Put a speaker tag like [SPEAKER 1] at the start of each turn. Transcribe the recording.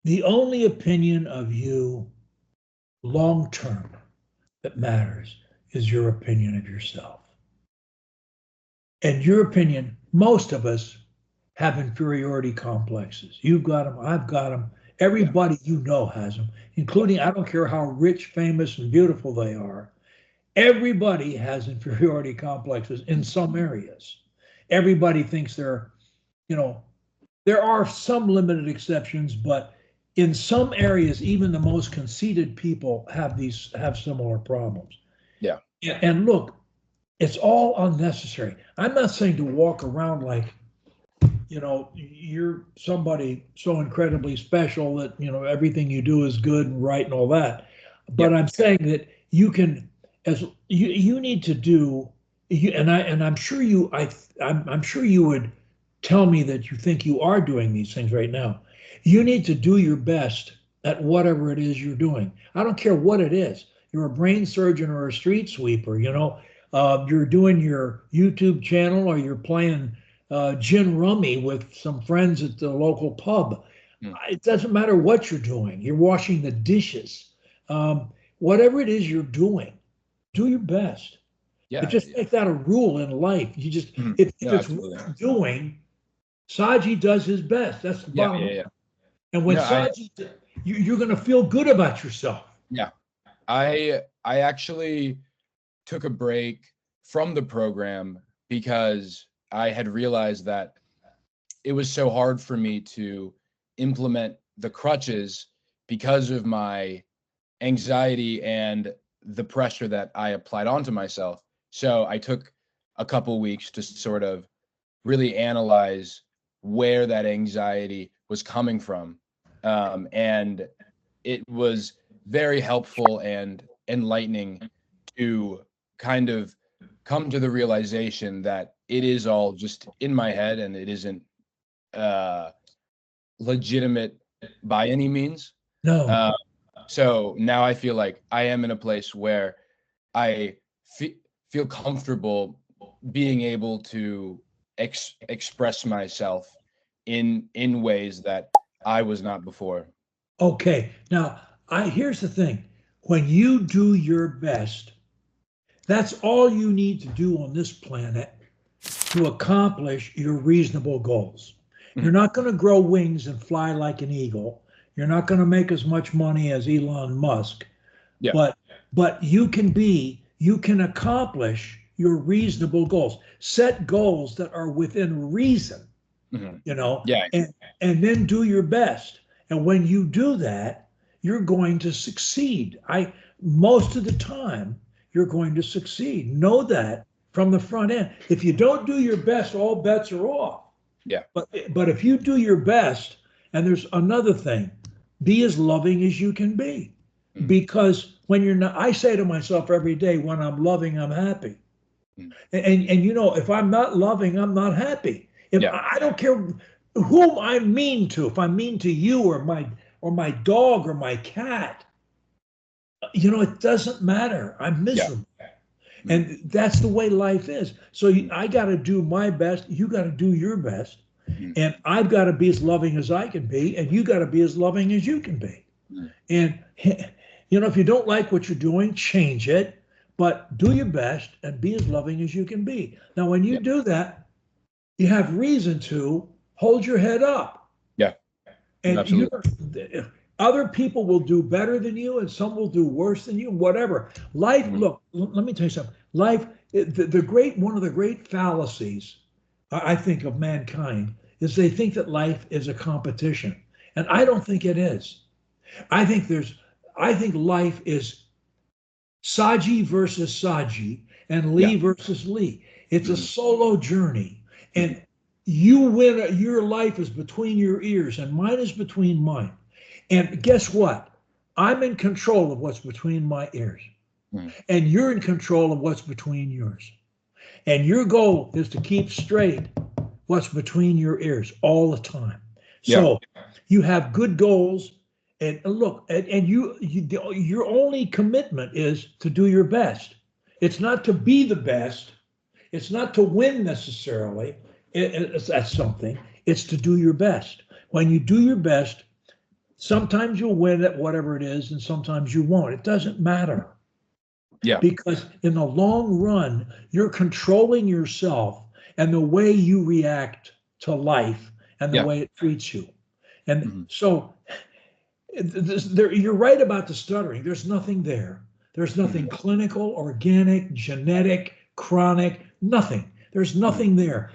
[SPEAKER 1] The only opinion of you long term that matters is your opinion of yourself. And your opinion, most of us have inferiority complexes. You've got them, I've got them. Everybody you know has them, including, I don't care how rich, famous, and beautiful they are. Everybody has inferiority complexes in some areas. Everybody thinks they're, you know, there are some limited exceptions, but in some areas, even the most conceited people have similar problems.
[SPEAKER 2] Yeah.
[SPEAKER 1] And look, it's all unnecessary. I'm not saying to walk around like, you're somebody so incredibly special that, everything you do is good and right and all that. But
[SPEAKER 2] Yeah.
[SPEAKER 1] I'm saying that you can, as you need to do, I'm sure I'm sure you would tell me that you think you are doing these things right now. You need to do your best at whatever it is you're doing. I don't care what it is. You're a brain surgeon or a street sweeper, you're doing your YouTube channel or you're playing gin rummy with some friends at the local pub.
[SPEAKER 2] Mm.
[SPEAKER 1] It doesn't matter what you're doing. You're washing the dishes. Whatever it is you're doing, do your best.
[SPEAKER 2] Yeah.
[SPEAKER 1] But just make that a rule in life. You just,
[SPEAKER 2] Mhm.
[SPEAKER 1] if
[SPEAKER 2] No,
[SPEAKER 1] it's
[SPEAKER 2] absolutely.
[SPEAKER 1] worth doing, Saji does his best. That's the
[SPEAKER 2] Yeah.
[SPEAKER 1] bottom
[SPEAKER 2] Yeah.
[SPEAKER 1] line.
[SPEAKER 2] Yeah.
[SPEAKER 1] And when
[SPEAKER 2] No,
[SPEAKER 1] Saji, you're going to feel good about yourself.
[SPEAKER 2] yeah. I actually took a break from the program because I had realized that it was so hard for me to implement the crutches because of my anxiety and the pressure that I applied onto myself. So I took a couple weeks to sort of really analyze where that anxiety was coming from. And it was very helpful and enlightening to kind of come to the realization that it is all just in my head and it isn't uh, legitimate by any means.
[SPEAKER 1] No.
[SPEAKER 2] Uh, so now I feel like I am in a place where I feel comfortable being able to express myself in ways that I was not before.
[SPEAKER 1] Okay. Now, here's the thing. When you do your best, that's all you need to do on this planet to accomplish your reasonable goals. You're
[SPEAKER 2] Mhm.
[SPEAKER 1] not going to grow wings and fly like an eagle. You're not going to make as much money as Elon Musk,
[SPEAKER 2] Yeah.
[SPEAKER 1] but you can accomplish your reasonable goals. Set goals that are within reason,
[SPEAKER 2] Mhm.
[SPEAKER 1] you know,
[SPEAKER 2] Yeah.
[SPEAKER 1] and then do your best. And when you do that, you're going to succeed. Most of the time you're going to succeed. Know that from the front end. If you don't do your best, all bets are off.
[SPEAKER 2] Yeah.
[SPEAKER 1] But if you do your best, and there's another thing, be as loving as you can be.
[SPEAKER 2] Mm.
[SPEAKER 1] Because when you're not, I say to myself every day, when I'm loving, I'm happy.
[SPEAKER 2] Mm.
[SPEAKER 1] And if I'm not loving, I'm not happy. If
[SPEAKER 2] Yeah.
[SPEAKER 1] I don't care whom I'm mean to, if I'm mean to you or my dog or my cat, it doesn't matter. I'm
[SPEAKER 2] Yeah.
[SPEAKER 1] miserable.
[SPEAKER 2] Mm.
[SPEAKER 1] And that's the way life is. So I got to do my best. You got to do your best.
[SPEAKER 2] Mm.
[SPEAKER 1] And I've got to be as loving as I can be. And you got to be as loving as you can be.
[SPEAKER 2] Mm.
[SPEAKER 1] And, if you don't like what you're doing, change it. But do your best and be as loving as you can be. Now, when you
[SPEAKER 2] Yeah.
[SPEAKER 1] do that, you have reason to hold your head up.
[SPEAKER 2] Yeah.
[SPEAKER 1] And
[SPEAKER 2] Absolutely.
[SPEAKER 1] other people will do better than you, and some will do worse than you. Whatever. Life.
[SPEAKER 2] Mhm.
[SPEAKER 1] Look. Let me tell you something. Life. One of the great fallacies I think of mankind is they think that life is a competition, and I don't think it is. I think there's. I think life is Saji versus Saji and
[SPEAKER 2] Yeah.
[SPEAKER 1] Lee versus Lee. It's a
[SPEAKER 2] Mhm.
[SPEAKER 1] solo journey.
[SPEAKER 2] Mhm.
[SPEAKER 1] And you win, your life is between your ears, and mine is between mine. And guess what? I'm in control of what's between my ears,
[SPEAKER 2] Mhm.
[SPEAKER 1] and you're in control of what's between yours. And your goal is to keep straight what's between your ears all the time.
[SPEAKER 2] Yeah.
[SPEAKER 1] So you have good goals, and look, and your only commitment is to do your best. It's not to be the best. It's not to win necessarily. That's something. It's to do your best. When you do your best, Sometimes you'll win at whatever it is, and sometimes you won't. It doesn't matter.
[SPEAKER 2] Yeah.
[SPEAKER 1] Because in the long run, you're controlling yourself and the way you react to life and the
[SPEAKER 2] Yeah.
[SPEAKER 1] way it treats you. And
[SPEAKER 2] Mhm.
[SPEAKER 1] so you're right about the stuttering. There's nothing there. There's nothing clinical, organic, genetic, chronic, nothing. There's nothing there.